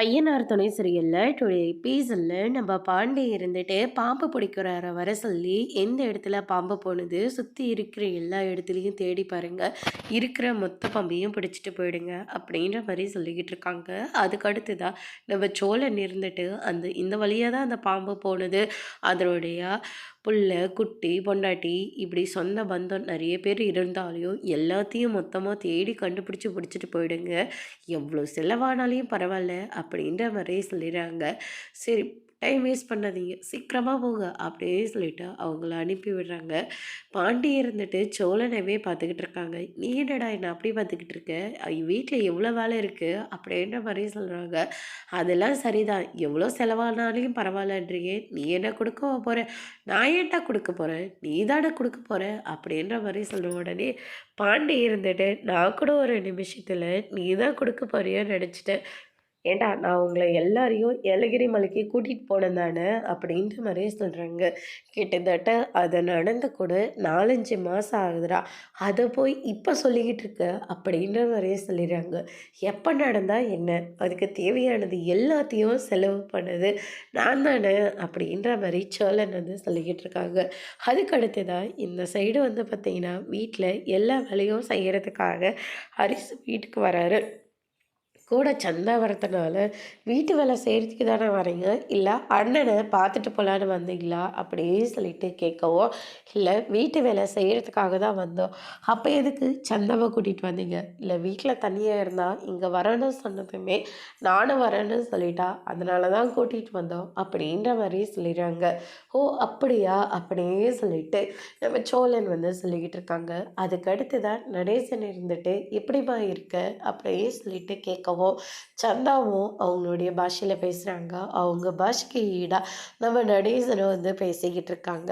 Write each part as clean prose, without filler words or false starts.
ஐயனார் துணை சரியில்ல. டுடே எபிசோட்ல நம்ம பாண்டி இருந்துட்டு பாம்பு பிடிக்கிறார வர சொல்லி எந்த இடத்துல பாம்பு போனது சுற்றி இருக்கிற எல்லா இடத்துலையும் தேடி பாருங்க, இருக்கிற மொத்த பாம்பையும் பிடிச்சிட்டு போயிடுங்க அப்படின்ற மாதிரி சொல்லிக்கிட்டு இருக்காங்க. அதுக்கு அடுத்து தான் நம்ம சோழன் இருந்துட்டு இந்த வழியாக தான் அந்த பாம்பு போனது, அதனுடைய புள்ள குட்டி பொண்டாட்டி இப்படி சொந்த பந்தம் நிறைய பேர் இருந்தாலையும் எல்லாத்தையும் மொத்தமாக தேடி கண்டுபிடிச்சி பிடிச்சிட்டு போயிடுங்க, எவ்வளோ செலவானாலையும் பரவாயில்ல அப்படின்ற மாதிரியே சொல்லிடுறாங்க. சரி, டைம் வேஸ்ட் பண்ணாதீங்க, சீக்கிரமாக போங்க அப்படியே சொல்லிட்டு அவங்கள அனுப்பி விடுறாங்க. பாண்டி இருந்துட்டு சோழனவே பார்த்துக்கிட்டு இருக்காங்க. நீ என்னடா என்ன அப்படி பார்த்துக்கிட்டு இருக்க, வீட்டில் எவ்வளோ வேலை இருக்குது அப்படின்ற மாதிரி சொல்கிறாங்க. அதெல்லாம் சரிதான், எவ்வளோ செலவானாலையும் பரவாயில்லன்றியே, நீ என்ன கொடுக்க போகிற, நான் ஏன்டா கொடுக்க போகிறேன், நீ தானே கொடுக்க போகிற அப்படின்ற மாதிரி சொல்கிற உடனே பாண்டி இருந்துட்டு நான் கூட ஒரு நிமிஷத்தில் நீ தான் கொடுக்க போறியோன்னு நினச்சிட்டேன். ஏன்டா நான் உங்களை எல்லாரையும் ஏலகிரி மலைக்கு கூட்டிகிட்டு போனேன் தானே அப்படின்ற மாதிரியே சொல்கிறாங்க. கிட்டத்தட்ட அதை நடந்து கூட 4-5 மாதம் ஆகுதுடா, அதை போய் இப்போ சொல்லிக்கிட்டு இருக்க அப்படின்ற மாதிரியே சொல்லிடுறாங்க. எப்போ நடந்தால் என்ன, அதுக்கு தேவையானது எல்லாத்தையும் செலவு பண்ணது நான் தானே அப்படின்ற மாதிரி சோழன் சொல்லிக்கிட்டு இருக்காங்க. அதுக்கு அடுத்ததாக இந்த சைடு பார்த்திங்கன்னா வீட்டில் எல்லா வேலையும் செய்கிறதுக்காக அரிசி வீட்டுக்கு வராரு. கூட சந்தா வரதுனால வீட்டு வேலை செய்கிறதுக்கு தானே வரீங்க, இல்லை அண்ணனை பார்த்துட்டு போகலான்னு வந்தீங்களா அப்படின்னு சொல்லிட்டு கேட்கவும், இல்லை வீட்டு வேலை செய்கிறதுக்காக தான் வந்தோம். அப்போ எதுக்கு சந்தாவை கூட்டிகிட்டு வந்தீங்க, இல்லை வீட்டில் தனியாக இருந்தால் இங்கே வரேன்னு சொன்னதுமே நானும் வரேன்னு சொல்லிட்டா அதனால தான் கூட்டிகிட்டு வந்தோம் அப்படின்ற மாதிரி சொல்லிடுறாங்க. ஓ அப்படியா அப்படியே சொல்லிட்டு நம்ம சோழன் சொல்லிக்கிட்டு இருக்காங்க. அதுக்கு அடுத்து தான் நடேசன் இருந்துட்டு எப்படிமா இருக்க அப்படியே சொல்லிட்டு கேட்கவும், சந்தாவும் அவங்களுடைய பாஷையில் பேசுகிறாங்க. அவங்க பாஷைக்கு ஈடாக நம்ம நடேசனை பேசிக்கிட்டு இருக்காங்க.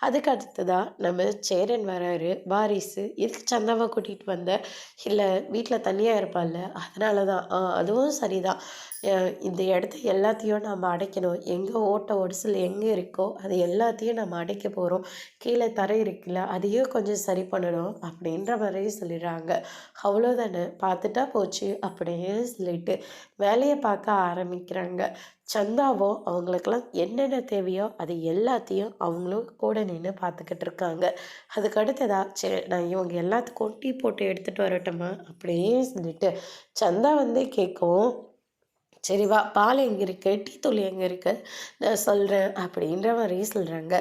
அதுக்கு அடுத்து தான் நம்ம சேரன் வராரு. வாரிசு எதுக்கு சந்தாவை கூட்டிகிட்டு வந்த, இல்லை வீட்டில் தனியாக இருப்பாள்ல அதனால தான். அதுவும் சரிதான், இந்த இடத்த எல்லாத்தையும் நம்ம அடைக்கணும், எங்கே ஓட்ட ஒடிசல் எங்கே இருக்கோ அது எல்லாத்தையும் நம்ம அடைக்க போகிறோம், கீழே தரை இருக்குல்ல அதையும் கொஞ்சம் சரி பண்ணணும் அப்படின்ற மாதிரி சொல்லிடுறாங்க. அவ்வளோதானே, பார்த்துட்டா போச்சு அப்படின்னு சொல்லிட்டு வேலையை பார்க்க ஆரம்பிக்கிறாங்க. சந்தாவோ அவங்களுக்கெல்லாம் என்னென்ன தேவையோ அது எல்லாத்தையும் அவங்களும் கூட நின்று பார்த்துக்கிட்டு இருக்காங்க. அதுக்கு அடுத்ததா சரி நான் இவங்க எல்லாத்துக்கும் டீ போட்டு எடுத்துகிட்டு வரட்டுமா அப்படின்னு சொல்லிட்டு சந்தா கேட்கவும், சரி வா, பால் எங்கே இருக்குது, டீ தூள் எங்கே இருக்குது, நான் சொல்கிறேன் அப்படின்ற மாதிரி சொல்கிறாங்க.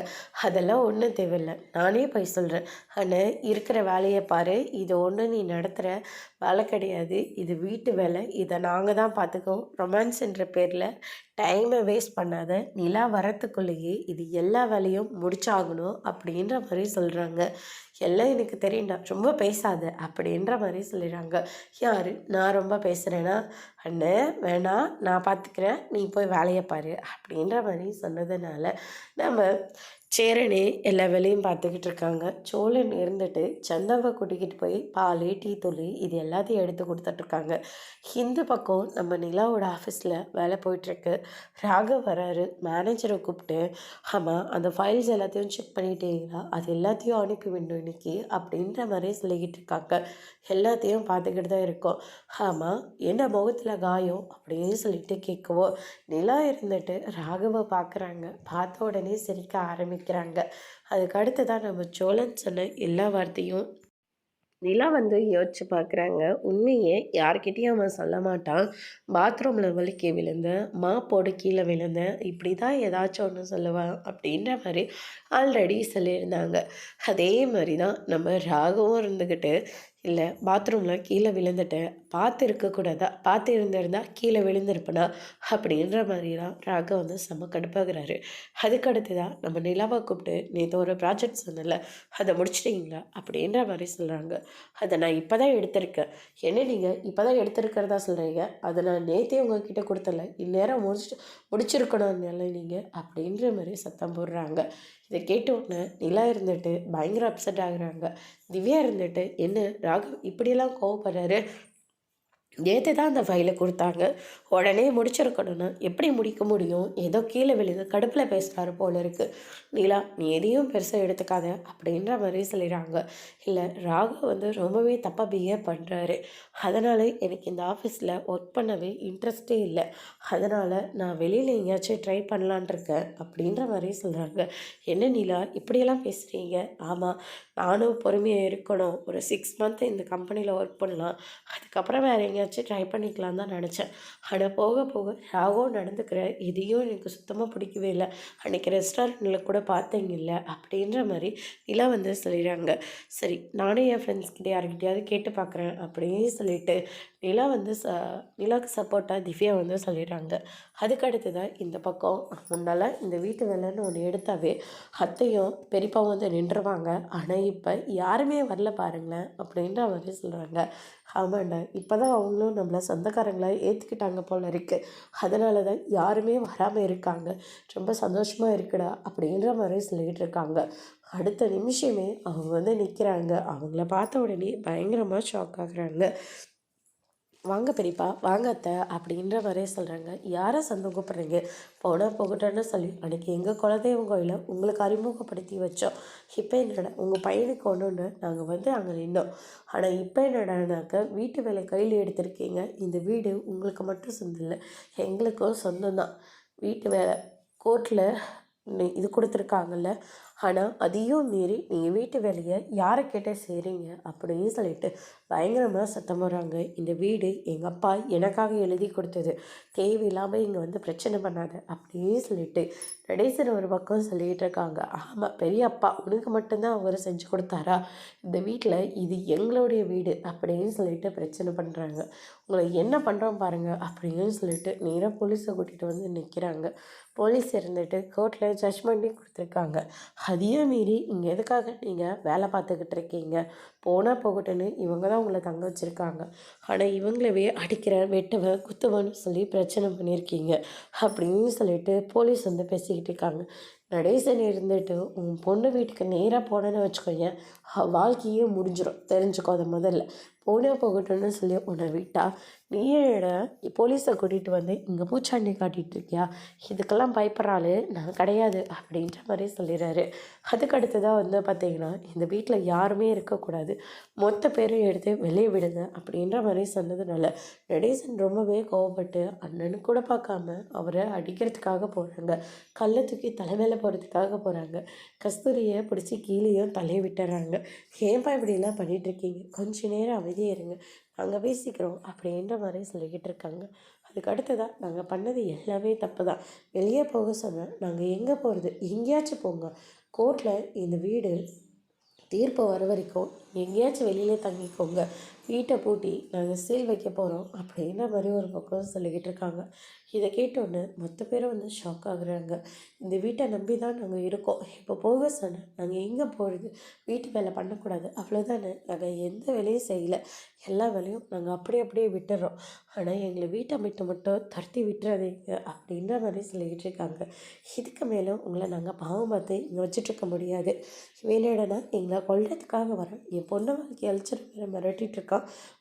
அதெல்லாம் ஒன்றும் தேவையில்லை, நானே போய் சொல்கிறேன். ஆனால் இருக்கிற வேலையை பாரு, இது ஒன்றும் நீ நடத்துகிற வேலை கிடையாது, இது வீட்டு வேலை, இதை நாங்கள் தான் பார்த்துக்கோம். ரொமான்ஸ்ன்ற பேரில் டைமை வேஸ்ட் பண்ணாத, நிலா வரத்துக்குள்ளேயே இது எல்லா வேலையும் முடிச்சாகணும் அப்படின்ற மாதிரி சொல்கிறாங்க. எல்லாம் எனக்கு தெரியும்டா, ரொம்ப பேசாத அப்படின்ற மாதிரி சொல்லிடுறாங்க. யார், நான் ரொம்ப பேசுகிறேன்னா, அண்ணன் வேணாம் நான் பார்த்துக்கிறேன், நீ போய் வேலையை பாரு அப்படின்ற மாதிரி சொன்னதுனால நம்ம சேரனே எல்லா வேலையும் பார்த்துக்கிட்டு இருக்காங்க. சோழன் இருந்துட்டு சந்தாவை கூட்டிக்கிட்டு போய் பால் டீ தூள் இது எல்லாத்தையும் எடுத்து கொடுத்துட்ருக்காங்க. இந்த பக்கம் நம்ம நிலாவோட ஆஃபீஸில் வேலை போயிட்டுருக்கு. ராகவ் வராரு. மேனேஜரை கூப்பிட்டு, ஆமாம் அந்த ஃபைல்ஸ் எல்லாத்தையும் செக் பண்ணிட்டீங்களா, அது எல்லாத்தையும் அனுப்பி விடணும் இன்னைக்கு அப்படின்ற மாதிரி சொல்லிக்கிட்டு இருக்காங்க. எல்லாத்தையும் பார்த்துக்கிட்டு தான் இருக்கோம். ஆமாம் என்ன முகத்தில் காயம் அப்படின்னு சொல்லிட்டு கேட்கவோ, நிலா இருந்துட்டு ராகவை பார்க்குறாங்க. பார்த்த உடனே சிரிக்க ஆரம்பிக்கிறாங்க. அதுக்கு அடுத்து தான் நம்ம சோழன் சொன்ன எல்லா வார்த்தையும் நிலா யோசிச்சு பார்க்குறாங்க. உண்மையே யார்கிட்டயும் அவன் சொல்ல மாட்டான். பாத்ரூமில் வலிக்கி விழுந்தேன், மாப்போடு கீழே விழுந்தேன், இப்படி தான் ஏதாச்சும் ஒன்று சொல்லுவான் அப்படின்ற மாதிரி ஆல்ரெடி சொல்லியிருந்தாங்க. அதே மாதிரி தான் நம்ம ராகவும் இருந்துக்கிட்டு, இல்லை பாத்ரூமில் கீழே விழுந்துட்டேன், பார்த்து இருக்கக்கூடாதா, பார்த்து இருந்திருந்தா கீழே விழுந்திருப்பேனா அப்படின்ற மாதிரிலாம் ராக செம்ம கடுப்பாகிறாரு. அதுக்கடுத்து தான் நம்ம நிலாவை கூப்பிட்டு, நேற்று ஒரு ப்ராஜெக்ட் சொன்னல அதை முடிச்சிட்டிங்களா அப்படின்ற மாதிரி சொல்கிறாங்க. அதை நான் இப்போ தான் எடுத்திருக்கேன். என்ன நீங்கள் இப்போ தான் எடுத்திருக்கிறதா சொல்கிறீங்க, அதை நான் நேற்றே உங்ககிட்ட கொடுத்தல, இந்நேரம் முடிச்சிருக்கணும் இல்லை நீங்கள் அப்படின்ற மாதிரி சத்தம் போடுறாங்க. இதை கேட்ட உடனே நிலா இருந்துட்டு பயங்கர அப்செட் ஆகுறாங்க. திவ்யா இருந்துட்டு, என்ன ராகவ் இப்படியெல்லாம் கோவப்படுறாரு, நேற்று தான் அந்த ஃபைலை கொடுத்தாங்க. உடனே முடிச்சிருக்கணும்னா எப்படி முடிக்க முடியும்? ஏதோ கீழே விழுந்து கடுப்பில் பேசுகிறாரு போல இருக்கு. நீலா, நீ எதையும் பெருசாக எடுத்துக்காத அப்படின்ற மாதிரி சொல்லிடுறாங்க. இல்லை, ராகு வந்து ரொம்பவே தப்பாக பிஹேவ் பண்ணுறாரு. அதனால் எனக்கு இந்த ஆஃபீஸில் ஒர்க் பண்ணவே இன்ட்ரெஸ்டே இல்லை. அதனால் நான் வெளியில் எங்கேயாச்சும் ட்ரை பண்ணலான் இருக்கேன் அப்படின்ற மாதிரி சொல்கிறாங்க. என்ன நீலா இப்படியெல்லாம் பேசுகிறீங்க? ஆமாம், நானும் பொறுமையாக இருக்கணும். ஒரு 6 மந்த் இந்த கம்பெனியில் ஒர்க் பண்ணலாம். அதுக்கப்புறம் வேறு எங்கேயாச்சும் ட்ரை பண்ணிக்கலாம் தான் நினச்சேன். ஆனால் போக போக ராகவோ நடந்துக்கிற இதையும் எனக்கு சுத்தமாக பிடிக்கவே இல்லை. அன்றைக்கி ரெஸ்டாரண்ட்டில் கூட பார்த்தீங்கல்ல அப்படின்ற மாதிரி நிலா வந்து சொல்லிடுறாங்க. சரி, நானும் என் ஃப்ரெண்ட்ஸ்கிட்ட யார்கிட்டையாவது கேட்டு பார்க்குறேன் அப்படின்னு சொல்லிட்டு நிலா வந்து நிலாவுக்கு சப்போர்ட்டாக திவ்யா வந்து சொல்லிடுறாங்க. அதுக்கடுத்து தான் இந்த பக்கம் முன்னால் இந்த வீட்டு வேலைன்னு ஒன்று எடுத்தாவே அத்தையும் பெரியப்பாவும் வந்து நின்றுவாங்க. ஆனால் இப்போ யாருமே வரல பாருங்களேன் அப்படின்ற மாதிரி சொல்கிறாங்க. ஆமாண்டா, இப்போ தான் அவங்களும் நம்மளை சொந்தக்காரங்களாக ஏற்றுக்கிட்டாங்க போல இருக்குது. அதனால தான் யாருமே வராமல் இருக்காங்க. ரொம்ப சந்தோஷமாக இருக்குடா அப்படின்ற மாதிரி சொல்லிக்கிட்டு இருக்காங்க. அடுத்த நிமிஷமே அவங்க வந்து நிற்கிறாங்க. அவங்கள பார்த்த உடனே பயங்கரமாக ஷாக் ஆகுறாங்க. வாங்க பெரியப்பா, வாங்க அத்தை அப்படின்ற மாதிரியே சொல்கிறாங்க. யாரை சொந்தம் கூப்பிட்றீங்க? போனால் போகட்டும்னு சொல்லி அன்றைக்கி எங்கள் குலதெய்வம் கோயிலில் உங்களுக்கு அறிமுகப்படுத்தி வச்சோம். இப்போ என்னடா உங்கள் பையனுக்கு ஒன்றுன்னு நாங்கள் வந்து அங்கே நின்னோம். ஆனால் இப்போ என்னடானாக்க வீட்டு வேலை கையில் எடுத்திருக்கீங்க. இந்த வீடு உங்களுக்கு மட்டும் சொந்தம் இல்லை, எங்களுக்கும் சொந்தம்தான். வீட்டு வேலை கோர்ட்டில் இது கொடுத்துருக்காங்கல்ல, ஆனால் அதையும் மீறி நீங்கள் வீட்டு வேலையை யாரை கேட்டால் செய்கிறீங்க அப்படின்னு சொல்லிட்டு பயங்கரமாக சத்தம் போடுறாங்க. இந்த வீடு எங்கள் அப்பா எனக்காக எழுதி கொடுத்தது, தேவையில்லாமல் இங்கே வந்து பிரச்சனை பண்ணாத அப்படின்னு சொல்லிட்டு நடேசன் ஒரு பக்கம் சொல்லிகிட்டு இருக்காங்க. ஆமாம், பெரிய அப்பா உனக்கு மட்டும்தான் அவர் செஞ்சு கொடுத்தாரா? இந்த வீட்டில் இது எங்களுடைய வீடு அப்படின்னு சொல்லிட்டு பிரச்சனை பண்ணுறாங்க. உங்களை என்ன பண்ணுறோம் பாருங்கள் அப்படின்னு சொல்லிட்டு நேராக போலீஸை கூட்டிகிட்டு வந்து நிற்கிறாங்க. போலீஸ் இருந்துட்டு கோர்ட்டில் ஜட்ஜ்மெண்ட்டையும் கொடுத்துருக்காங்க. அதையும் மீறி இங்கே எதுக்காக நீங்கள் வேலை பார்த்துக்கிட்டு இருக்கீங்க? போனால் போகட்டுன்னு இவங்க தான் உங்களை தங்க வச்சுருக்காங்க. ஆனால் இவங்களவே அடிக்கிறேன், வெட்டுவேன், குத்துவேன்னு சொல்லி பிரச்சனை பண்ணியிருக்கீங்க அப்படின்னு சொல்லிட்டு போலீஸ் வந்து பேசிக்கிட்டு இருக்காங்க. நடேசன் இருந்துட்டு உன் பொண்ணு வீட்டுக்கு நேராக போனேன்னு வச்சுக்கோங்க, வாழ்க்கையே முடிஞ்சிடும், தெரிஞ்சுக்கோ அதை முதல்ல. போனால் போகட்டும்னு சொல்லி உன்னை விட்டா நீட போலீஸை கூட்டிகிட்டு வந்து இங்கே பூச்சாண்டி காட்டிகிட்டு இருக்கியா? இதுக்கெல்லாம் பயப்படுறாள் நான் கிடையாது அப்படின்ற மாதிரி சொல்லிடுறாரு. அதுக்கடுத்து தான் வந்து பார்த்திங்கன்னா இந்த வீட்டில் யாருமே இருக்கக்கூடாது, மொத்த பேரும் எடுத்து வெளியே விடுங்க அப்படின்ற மாதிரி சொன்னதுனால நடேசன் ரொம்பவே கோவப்பட்டு அண்ணனு கூட பார்க்காம அவரை அடிக்கிறதுக்காக போகிறாங்க. கல்லை தூக்கி தலைமையில் போகிறதுக்காக போகிறாங்க. கஸ்தூரியை பிடிச்சி கீழேயும் தலையை விட்டுறாங்க. ஏன்பா இப்படிலாம் பண்ணிகிட்ருக்கீங்க? கொஞ்ச நேரம் அமைதியாக இருங்க, நாங்கள் பேசிக்கிறோம் அப்படின்ற மாதிரி சொல்லிக்கிட்டு இருக்காங்க. அதுக்கு அடுத்ததாக நாங்கள் பண்ணது எல்லாமே தப்பு தான். வெளியே போக சொன்னேன், நாங்கள் எங்கே போகிறது? எங்கேயாச்சும் போங்க. கோர்ட்டில் இந்த வீடு தீர்ப்பு வர வரைக்கும் எங்கேயாச்சும் வெளியிலே தங்கிக்கோங்க. வீட்டை பூட்டி நாங்கள் சீல் வைக்க போகிறோம் அப்படின்ற மாதிரி ஒரு பக்கம் சொல்லிக்கிட்டு இருக்காங்க. இதை கேட்டோன்னே மொத்த பேரும் வந்து ஷாக் ஆகுறாங்க. இந்த வீட்டை நம்பி தான் நாங்கள் இருக்கோம், இப்போ போக சொன்னேன், நாங்கள் எங்கே போகிறது? வீட்டு வேலை பண்ணக்கூடாது அவ்வளோதானே, நாங்கள் எந்த வேலையும் செய்யலை, எல்லா வேலையும் நாங்கள் அப்படியே விட்டுறோம். ஆனால் எங்களை வீட்டை மட்டும் தடுத்தி விட்டுறாதீங்க அப்படின்ற மாதிரி சொல்லிக்கிட்டு இருக்காங்க. இதுக்கு மேலே உங்களை நாங்கள் பாவம் பார்த்து இங்கே வச்சுட்ருக்க முடியாது. வேலையிடனா எங்களை கொல்றதுக்காக வரேன், என் பொண்ணை வாழ்க்கை அழிச்சிட்டு மிரட்டிகிட்டு இருக்கான்.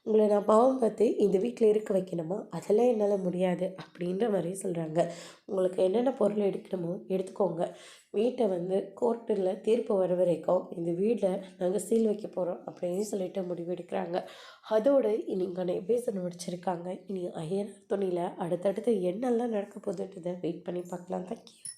உங்களை நான் பாவம் பார்த்து இந்த வீட்டில் இருக்க வைக்கணுமா? அதெல்லாம் என்னால் முடியாது அப்படின்னு மாதிரி சொல்கிறாங்க. உங்களுக்கு என்னென்ன பொருள் எடுக்கணுமோ எடுத்துக்கோங்க. வீட்டை வந்து கோர்ட்டில் தீர்ப்பு வர வரைக்கும் இந்த வீட்டில் நாங்கள் சீல் வைக்க போகிறோம் அப்படின்னு சொல்லிட்டு முடிவெடுக்கிறாங்க. அதோடு இன்னைக்கான எபிசோட் முடிச்சிருக்காங்க. இனி ஐயனார் துணியில் அடுத்தடுத்து என்னெல்லாம் நடக்க போகுதுன்றதை வெயிட் பண்ணி பார்க்கலாம். தேங்க்யூ.